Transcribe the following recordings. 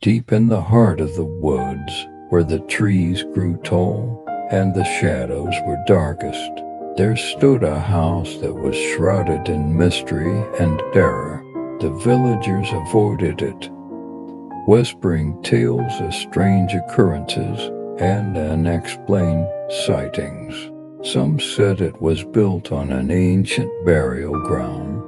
Deep in the heart of the woods, where the trees grew tall and the shadows were darkest, there stood a house that was shrouded in mystery and terror. The villagers avoided it, whispering tales of strange occurrences and unexplained sightings. Some said it was built on an ancient burial ground,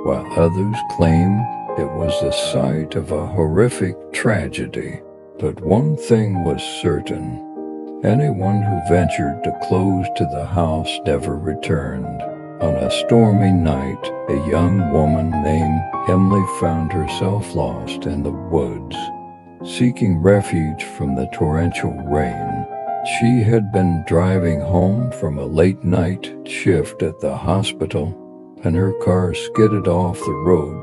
while others claimed it was the site of a horrific tragedy. But one thing was certain: anyone who ventured too close to the house never returned. On a stormy night, a young woman named Emily found herself lost in the woods, seeking refuge from the torrential rain. She had been driving home from a late-night shift at the hospital, and her car skidded off the road,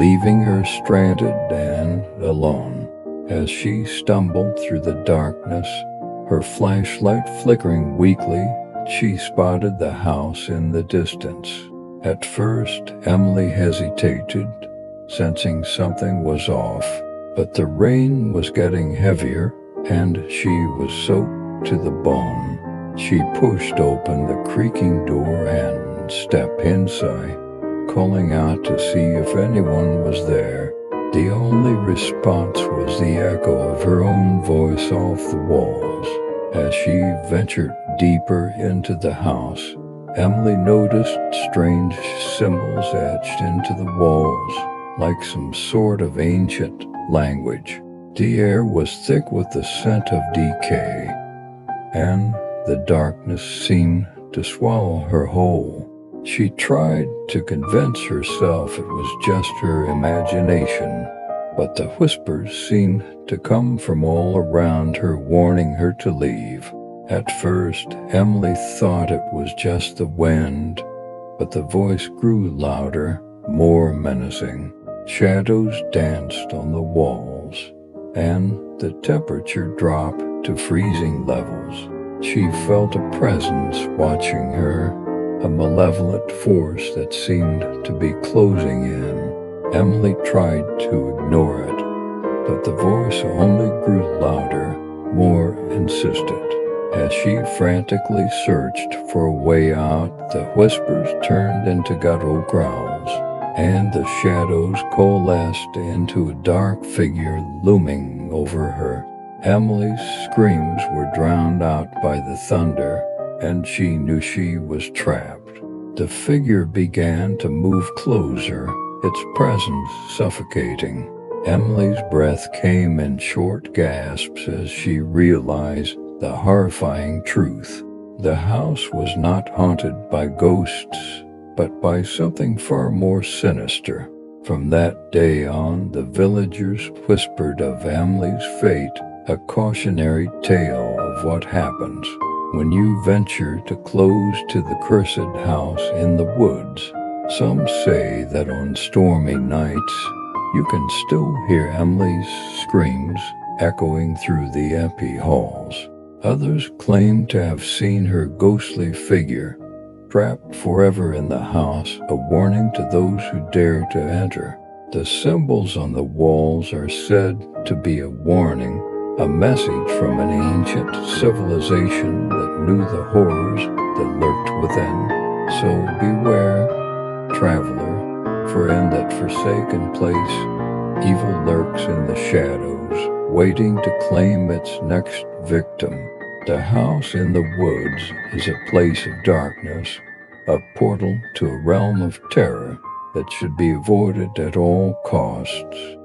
leaving her stranded and alone. As she stumbled through the darkness, her flashlight flickering weakly, she spotted the house in the distance. At first, Emily hesitated, sensing something was off, but the rain was getting heavier, and she was soaked to the bone. She pushed open the creaking door and stepped inside, calling out to see if anyone was there. The only response was the echo of her own voice off the walls. As she ventured deeper into the house, Emily noticed strange symbols etched into the walls, like some sort of ancient language. The air was thick with the scent of decay, and the darkness seemed to swallow her whole. She tried to convince herself it was just her imagination, but the whispers seemed to come from all around her, warning her to leave. At first, Emily thought it was just the wind, but the voice grew louder, more menacing. Shadows danced on the walls, and the temperature dropped to freezing levels. She felt a presence watching her, a malevolent force that seemed to be closing in. Emily tried to ignore it, but the voice only grew louder, more insistent. As she frantically searched for a way out, the whispers turned into guttural growls, and the shadows coalesced into a dark figure looming over her. Emily's screams were drowned out by the thunder, and she knew she was trapped. The figure began to move closer, its presence suffocating. Emily's breath came in short gasps as she realized the horrifying truth. The house was not haunted by ghosts, but by something far more sinister. From that day on, the villagers whispered of Emily's fate, a cautionary tale of what happens when you venture too close to the cursed house in the woods. Some say that on stormy nights, you can still hear Emily's screams echoing through the empty halls. Others claim to have seen her ghostly figure, trapped forever in the house, a warning to those who dare to enter. The symbols on the walls are said to be a warning, a message from an ancient civilization that knew the horrors that lurked within. So beware, traveler, for in that forsaken place, evil lurks in the shadows, waiting to claim its next victim. The house in the woods is a place of darkness, a portal to a realm of terror that should be avoided at all costs.